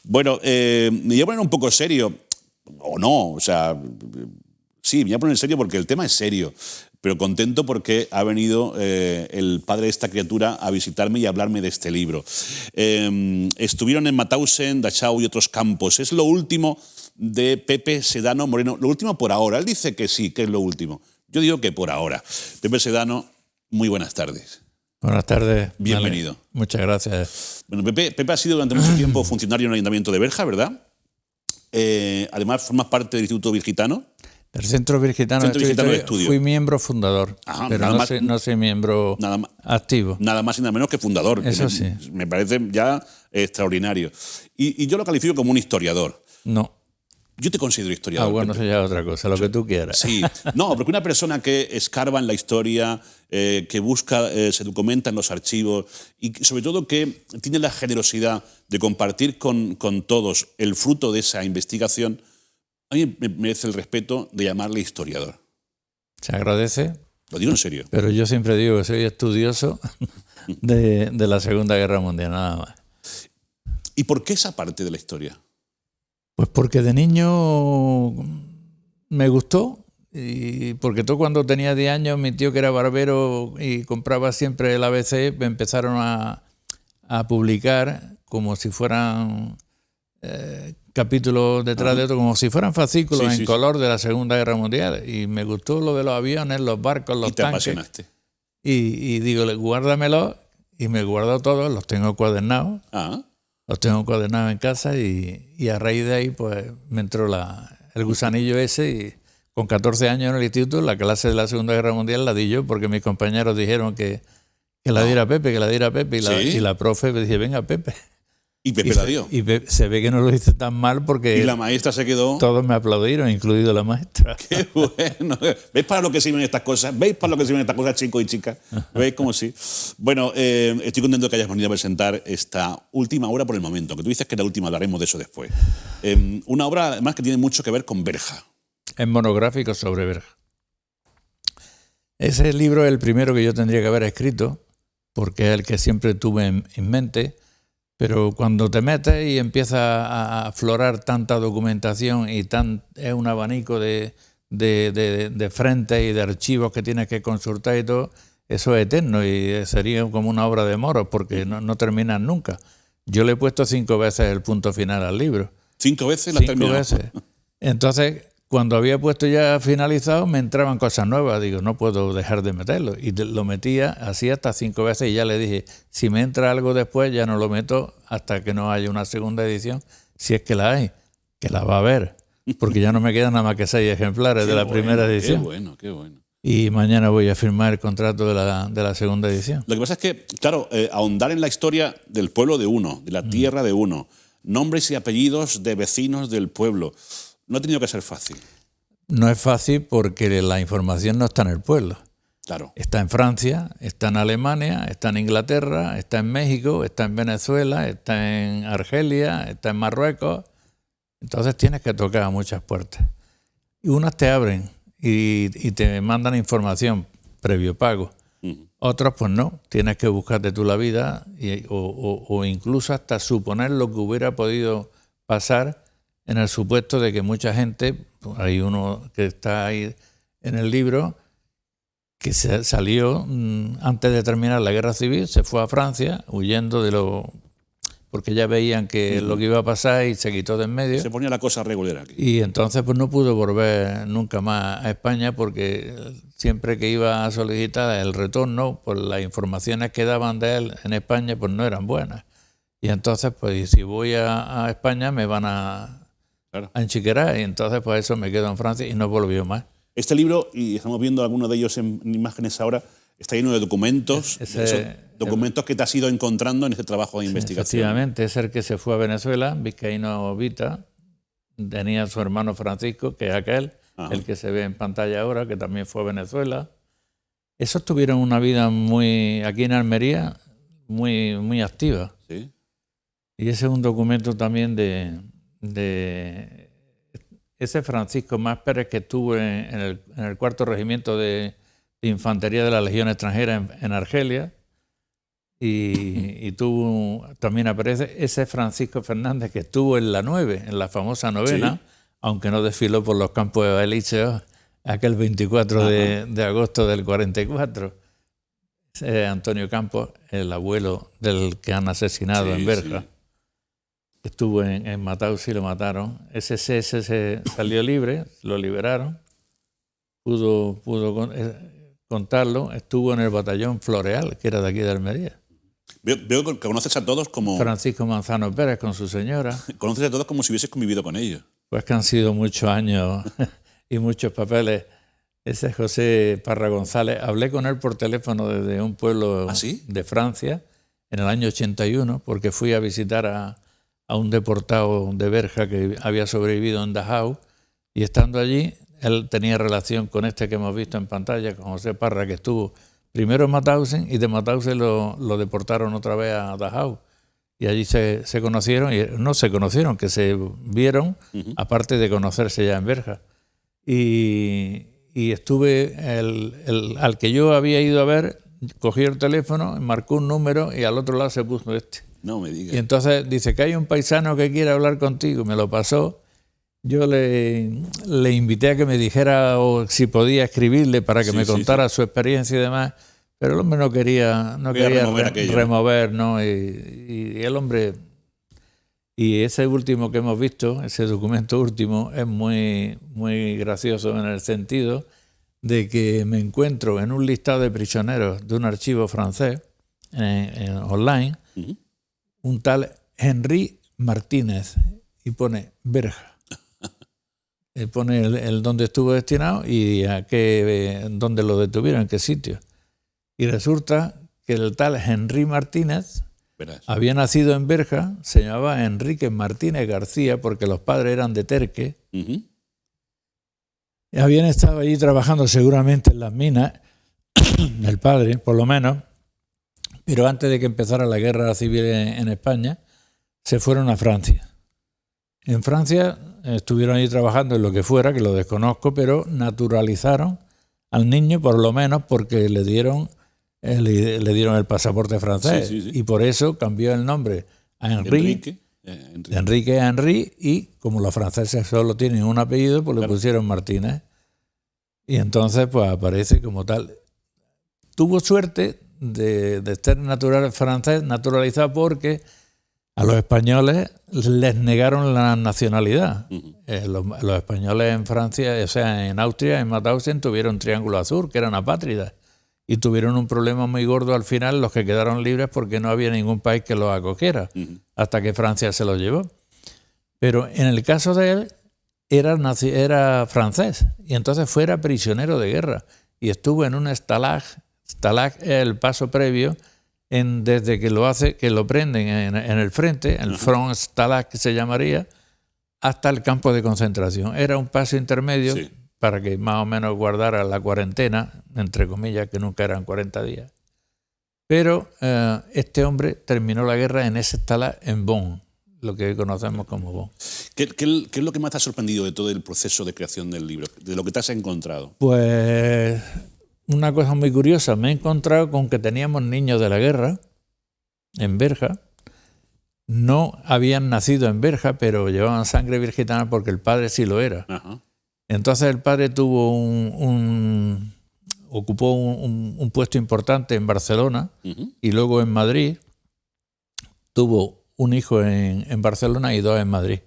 Bueno, me voy a poner un poco serio, o no, o sea, sí, me voy a poner serio porque el tema es serio, pero contento porque ha venido el padre de esta criatura a visitarme y a hablarme de este libro. Estuvieron en Mauthausen, Dachau y otros campos. Es lo último de Pepe Sedano Moreno, lo último por ahora. Él dice que sí, que es lo último. Yo digo que por ahora. Pepe Sedano, muy buenas tardes. Buenas tardes. Bienvenido. Vale. Muchas gracias. Bueno, Pepe ha sido durante mucho tiempo funcionario en el Ayuntamiento de Berja, ¿verdad? Además, formas parte del Instituto Virgitano. Del Centro Virgitano, de Estudio. Fui miembro fundador, Ajá, pero no soy miembro activo. Nada más y nada menos que fundador. Eso sí. Me parece ya extraordinario. Y yo lo califico como un historiador. No. Yo te considero historiador. Bueno, eso ya es otra cosa, lo que tú quieras. Sí, no, porque una persona que escarba en la historia, que busca, se documenta en los archivos y sobre todo que tiene la generosidad de compartir con todos el fruto de esa investigación, a mí me merece el respeto de llamarle historiador. Se agradece. Lo digo en serio. Pero yo siempre digo que soy estudioso de la Segunda Guerra Mundial, nada más. ¿Y por qué esa parte de la historia? Pues porque de niño me gustó y porque todo cuando tenía 10 años mi tío que era barbero y compraba siempre el ABC, me empezaron a publicar como si fueran capítulos detrás de otro, como si fueran fascículos en color de la Segunda Guerra Mundial. Y me gustó lo de los aviones, los barcos, los tanques. Y te apasionaste. Y digo, guárdamelos, y me guardo todos, los tengo cuadernados. Los tengo cuadernados en casa y a raíz de ahí pues me entró el gusanillo ese y con 14 años en el instituto la clase de la Segunda Guerra Mundial la di yo porque mis compañeros dijeron que la diera Pepe, y la profe me dije, venga Pepe. ¿Y Pepe la dio? Y se ve que no lo hice tan mal porque... Y la maestra se quedó... Todos me aplaudieron, incluido la maestra. ¡Qué bueno! ¿Veis para lo que sirven estas cosas? ¿Veis para lo que sirven estas cosas, chicos y chicas? ¿Veis cómo sí? Bueno, estoy contento de que hayas venido a presentar esta última obra por el momento, que tú dices que es la última, hablaremos de eso después. Una obra, además, que tiene mucho que ver con Berja. Es monográfico sobre Berja. Ese libro es el primero que yo tendría que haber escrito, porque es el que siempre tuve en mente. Pero cuando te metes y empieza a aflorar tanta documentación y es un abanico de frentes y de archivos que tienes que consultar y todo, eso es eterno y sería como una obra de moros porque no terminas nunca. Yo le he puesto 5 veces el punto final al libro. ¿5 veces la terminó? 5 veces. Entonces, cuando había puesto ya finalizado, me entraban cosas nuevas. Digo, no puedo dejar de meterlo. Y lo metía así hasta 5 veces y ya le dije, si me entra algo después, ya no lo meto hasta que no haya una segunda edición. Si es que la hay, que la va a haber. Porque ya no me quedan nada más que 6 ejemplares de la primera edición. Qué bueno. Y mañana voy a firmar el contrato de la segunda edición. Lo que pasa es que, claro, ahondar en la historia del pueblo de uno, de la tierra de uno, nombres y apellidos de vecinos del pueblo... No ha tenido que ser fácil. No es fácil porque la información no está en el pueblo. Claro. Está en Francia, está en Alemania, está en Inglaterra, está en México, está en Venezuela, está en Argelia, está en Marruecos. Entonces tienes que tocar a muchas puertas. Y unas te abren y te mandan información previo pago. Otras pues no, tienes que buscarte tú la vida o incluso hasta suponer lo que hubiera podido pasar en el supuesto de que mucha gente, hay uno que está ahí en el libro, que se salió antes de terminar la guerra civil, se fue a Francia huyendo porque ya veían que lo que iba a pasar y se quitó de en medio. Se ponía la cosa regular aquí. Y entonces pues no pudo volver nunca más a España porque siempre que iba a solicitar el retorno, pues las informaciones que daban de él en España pues no eran buenas. Y entonces pues si voy a España me van a enchiquerar y entonces pues eso me quedo en Francia y no volvió más. Este libro, y estamos viendo algunos de ellos en imágenes ahora, está lleno de documentos, documentos que te has ido encontrando en este trabajo de investigación. Efectivamente, es el que se fue a Venezuela, Vizcaíno Vita, tenía su hermano Francisco, que es aquel, el que se ve en pantalla ahora, que también fue a Venezuela. Esos tuvieron una vida aquí en Almería, muy activa. ¿Sí? Y ese es un documento también de ese Francisco Más Pérez que estuvo en el 4º Regimiento de Infantería de la Legión Extranjera en Argelia, y también aparece ese Francisco Fernández que estuvo en la 9, en la famosa novena, sí, aunque no desfiló por los campos elíseos aquel 24 de agosto del 44. Antonio Campos, el abuelo del que han asesinado en Berja. Sí. Estuvo en Matausí y lo mataron. Ese se salió libre, lo liberaron, pudo contarlo. Estuvo en el batallón Floreal, que era de aquí de Almería. Veo que conoces a todos como... Francisco Manzano Pérez con su señora. Conoces a todos como si hubieses convivido con ellos. Pues que han sido muchos años y muchos papeles. Ese es José Parra González. Hablé con él por teléfono desde un pueblo de Francia en el año 81, porque fui a visitar a un deportado de Berja que había sobrevivido en Dachau, y estando allí, él tenía relación con este que hemos visto en pantalla, con José Parra, que estuvo primero en Mauthausen, y de Mauthausen lo deportaron otra vez a Dachau. Y allí se conocieron, y no se conocieron, que se vieron, aparte de conocerse ya en Berja. Y estuve, al que yo había ido a ver, cogí el teléfono, marcó un número y al otro lado se puso este. No me digas. Y entonces dice que hay un paisano que quiere hablar contigo, me lo pasó. Yo le invité a que me dijera o si podía escribirle para que me contara su experiencia y demás, pero el hombre no quería remover, ¿no? Y el hombre... Y ese último que hemos visto, ese documento último, es muy, muy gracioso en el sentido de que me encuentro en un listado de prisioneros de un archivo francés online, un tal Henri Martínez, y pone Berja. Pone el dónde estuvo destinado y dónde lo detuvieron, en qué sitio. Y resulta que el tal Henri Martínez... había nacido en Berja, se llamaba Enrique Martínez García porque los padres eran de Terque. Habían estado allí trabajando seguramente en las minas, el padre por lo menos, pero antes de que empezara la guerra civil en España, se fueron a Francia. En Francia estuvieron allí trabajando en lo que fuera, que lo desconozco, pero naturalizaron al niño por lo menos porque le dieron el pasaporte francés, y por eso cambió el nombre a Enrique a Henri, y como los franceses solo tienen un apellido, pues le pusieron Martínez. Y entonces pues aparece como tal. Tuvo suerte de estar francés naturalizado porque a los españoles les negaron la nacionalidad. Los españoles en Francia, o sea, en Austria, en Mauthausen, tuvieron Triángulo Azul, que eran apátridas. Y tuvieron un problema muy gordo al final los que quedaron libres porque no había ningún país que los acogiera, hasta que Francia se los llevó. Pero en el caso de él, era francés, y entonces fuera prisionero de guerra. Y estuvo en un stalag es el paso previo, desde que lo prenden en el frente, el Front Stalag que se llamaría, hasta el campo de concentración. Era un paso intermedio. Sí. Para que más o menos guardara la cuarentena, entre comillas, que nunca eran 40 días. Pero este hombre terminó la guerra en ese stalag en Bonn, lo que hoy conocemos como Bonn. ¿Qué es lo que más te ha sorprendido de todo el proceso de creación del libro, de lo que te has encontrado? Pues una cosa muy curiosa, me he encontrado con que teníamos niños de la guerra en Berja. No habían nacido en Berja, pero llevaban sangre virgitana porque el padre sí lo era. Ajá. Entonces el padre ocupó un puesto importante en Barcelona y luego en Madrid. Tuvo un hijo en Barcelona y 2 en Madrid.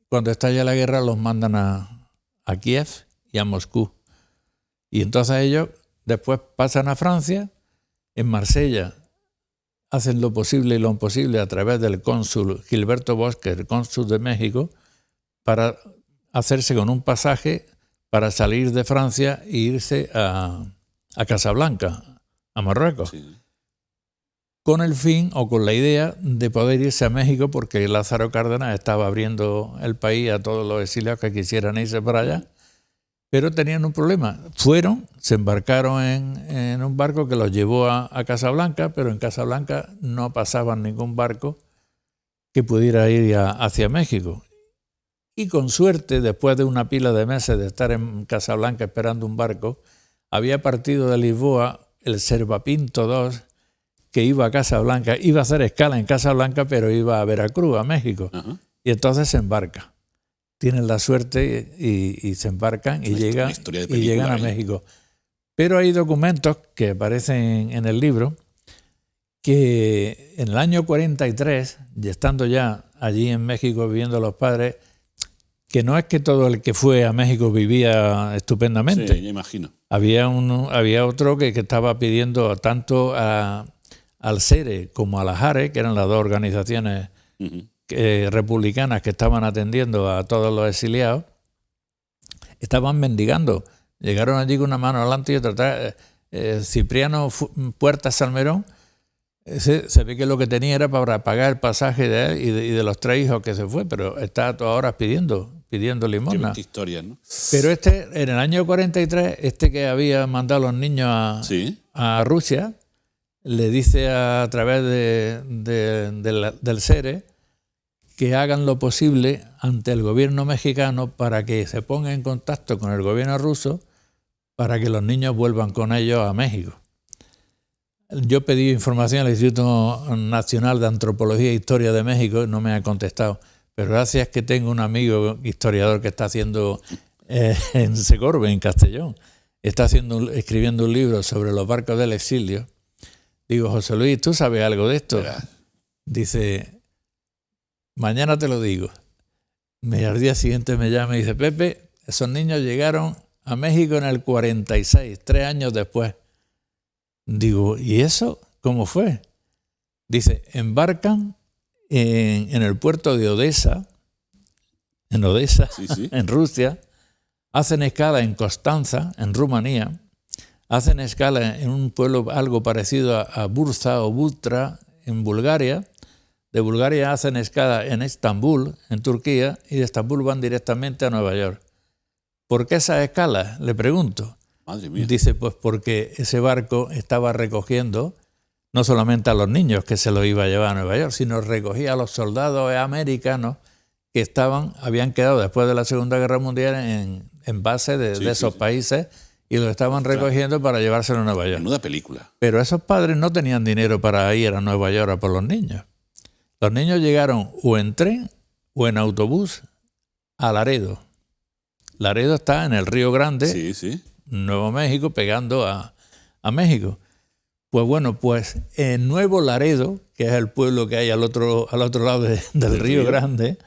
Cuando estalla la guerra los mandan a Kiev y a Moscú. Y entonces ellos después pasan a Francia. En Marsella hacen lo posible y lo imposible a través del cónsul Gilberto Bosque, el cónsul de México, para hacerse con un pasaje para salir de Francia e irse a Casablanca, a Marruecos, con el fin o con la idea de poder irse a México porque Lázaro Cárdenas estaba abriendo el país a todos los exiliados que quisieran irse para allá, pero tenían un problema. Se embarcaron en un barco que los llevó a Casablanca, pero en Casablanca no pasaban ningún barco que pudiera ir hacia México. Y con suerte, después de una pila de meses de estar en Casablanca esperando un barco, había partido de Lisboa el Servapinto II, que iba a Casablanca, iba a hacer escala en Casablanca, pero iba a Veracruz, a México. Ajá. Y entonces se embarca. Tienen la suerte y se embarcan y llegan a México. Pero hay documentos que aparecen en el libro que en el año 43, y estando ya allí en México viviendo los padres, que no es que todo el que fue a México vivía estupendamente. Sí, yo imagino. Había otro que estaba pidiendo tanto al CERE como a la JARE, que eran las dos organizaciones republicanas que estaban atendiendo a todos los exiliados, estaban mendigando. Llegaron allí con una mano adelante y otra atrás. Cipriano Puertas Salmerón, se ve que lo que tenía era para pagar el pasaje de él y de los 3 hijos que se fue, pero está a todas horas pidiendo limosna. Qué historia, ¿no? Pero en el año 43, que había mandado a los niños a Rusia, le dice a través del CERE que hagan lo posible ante el gobierno mexicano para que se ponga en contacto con el gobierno ruso para que los niños vuelvan con ellos a México. Yo pedí información al Instituto Nacional de Antropología e Historia de México y no me han contestado. Pero gracias que tengo un amigo historiador que está haciendo en Segorbe, en Castellón, está escribiendo un libro sobre los barcos del exilio. Digo, José Luis, ¿tú sabes algo de esto? Dice, mañana te lo digo. Al día siguiente me llama y dice, Pepe, esos niños llegaron a México en el 46, 3 años después. Digo, ¿y eso cómo fue? Dice, embarcan en el puerto de Odessa, en Rusia, hacen escala en Constanza, en Rumanía, hacen escala en un pueblo algo parecido a Bursa o Butra, en Bulgaria. De Bulgaria hacen escala en Estambul, en Turquía, y de Estambul van directamente a Nueva York. ¿Por qué esa escala? Le pregunto. Madre mía. Dice, pues porque ese barco estaba recogiendo no solamente a los niños que se los iba a llevar a Nueva York, sino recogía a los soldados americanos que habían quedado después de la Segunda Guerra Mundial en base de esos países y los estaban recogiendo para llevárselo a Nueva York. Menuda película. Pero esos padres no tenían dinero para ir a Nueva York a por los niños. Los niños llegaron o en tren o en autobús a Laredo. Laredo está en el Río Grande, Nuevo México, pegando a México. Pues bueno, pues en Nuevo Laredo, que es el pueblo que hay al otro lado del Río Grande,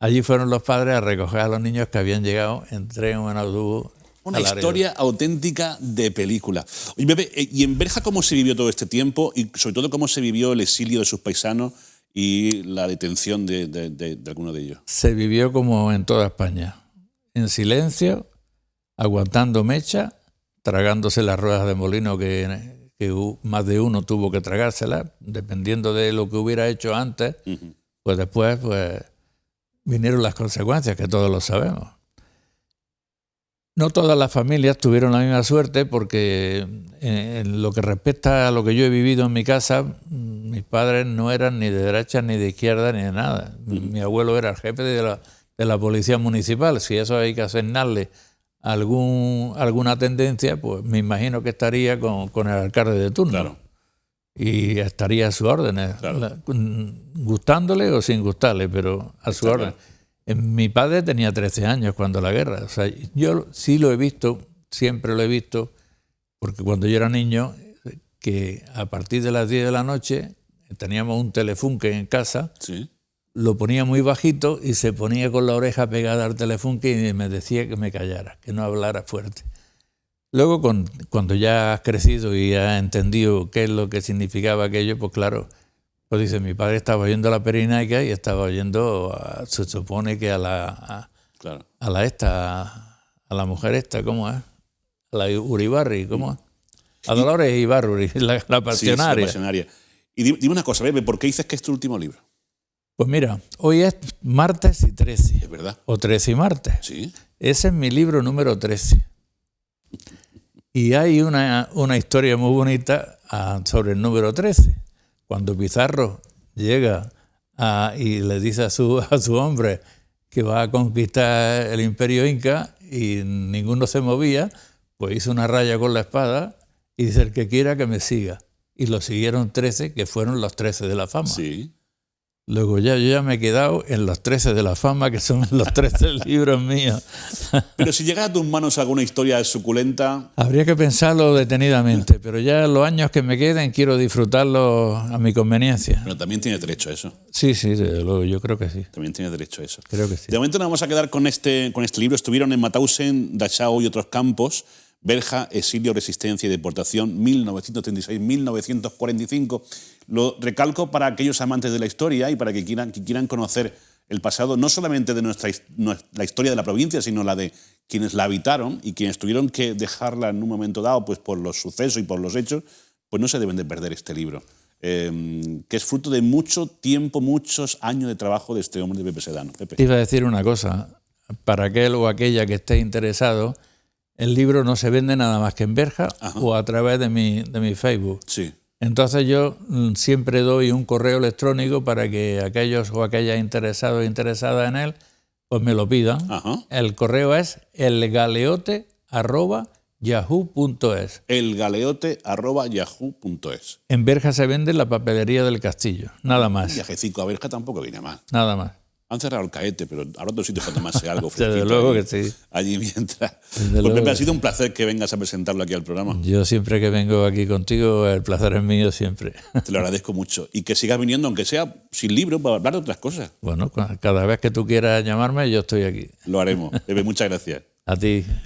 allí fueron los padres a recoger a los niños que habían llegado en tren o en autobús. Una historia auténtica de película. Oye, Pepe, ¿y en Berja cómo se vivió todo este tiempo? Y sobre todo, ¿cómo se vivió el exilio de sus paisanos y la detención de alguno de ellos? Se vivió como en toda España. En silencio, aguantando mecha, tragándose las ruedas de molino que más de uno tuvo que tragárselas, dependiendo de lo que hubiera hecho antes, pues después vinieron las consecuencias, que todos lo sabemos. No todas las familias tuvieron la misma suerte porque en lo que respecta a lo que yo he vivido en mi casa, mis padres no eran ni de derecha ni de izquierda ni de nada. Mi abuelo era el jefe de la policía municipal. Si eso hay que asignarle alguna tendencia, pues me imagino que estaría con el alcalde de turno. Claro. Y estaría a sus órdenes, gustándole o sin gustarle, pero a su orden. Mi padre tenía 13 años cuando la guerra. O sea, yo sí lo he visto, siempre lo he visto, porque cuando yo era niño, que a partir de las 10 de la noche teníamos un telefunke en casa, lo ponía muy bajito y se ponía con la oreja pegada al telefunke y me decía que me callara, que no hablara fuerte. Luego, cuando ya has crecido y has entendido qué es lo que significaba aquello, pues claro, pues dice, mi padre estaba oyendo la Pirenaica y estaba oyendo, se supone que a la mujer esta, ¿cómo es? A la Uribarri, ¿cómo es? A Dolores Ibarruri, la pasionaria. Sí, la pasionaria. Y dime una cosa, Bebe, ¿por qué dices que es tu último libro? Pues mira, hoy es martes y 13. Es verdad. O 13 y martes. Sí. Ese es mi libro número 13. Y hay una historia muy bonita sobre el número 13. Cuando Pizarro llega y le dice a su hombre que va a conquistar el imperio inca y ninguno se movía, pues hizo una raya con la espada y dice, el que quiera que me siga. y lo siguieron 13, que fueron los 13 de la fama. Sí. Luego yo ya me he quedado en los 13 de la fama, que son los 13 libros míos. Pero si llegara a tus manos alguna historia suculenta... Habría que pensarlo detenidamente, pero ya los años que me queden quiero disfrutarlos a mi conveniencia. Pero también tienes derecho a eso. Sí, desde luego, yo creo que sí. También tienes derecho a eso. Creo que sí. De momento nos vamos a quedar con este libro. Estuvieron en Mauthausen, Dachau y otros campos. Belja, exilio, resistencia y deportación, 1936-1945. Lo recalco para aquellos amantes de la historia y para que quieran conocer el pasado, no solamente de la historia de la provincia, sino la de quienes la habitaron y quienes tuvieron que dejarla en un momento dado, pues por los sucesos y por los hechos, pues no se deben de perder este libro, que es fruto de mucho tiempo, muchos años de trabajo de este hombre, de Pepe Sedano. Pepe. Te iba a decir una cosa, para aquel o aquella que esté interesado, el libro no se vende nada más que en Berja. Ajá. O a través de mi Facebook. Sí. Entonces yo siempre doy un correo electrónico para que aquellos o aquellas interesados o interesadas en él, pues me lo pidan. Ajá. El correo es elgaleote@yahoo.es. elgaleote@yahoo.es. En Berja se vende en la papelería del Castillo, nada más. Un viajecico a Berja tampoco viene mal. Nada más. Han cerrado el Caete, pero habrá otro sitio para tomarse algo fresquito. Desde luego que sí. Allí mientras. Pues Pepe, ha sido un placer que vengas a presentarlo aquí al programa. Yo siempre que vengo aquí contigo, el placer es mío siempre. Te lo agradezco mucho. Y que sigas viniendo, aunque sea sin libro, para hablar de otras cosas. Bueno, cada vez que tú quieras llamarme, yo estoy aquí. Lo haremos. Pepe, muchas gracias. A ti.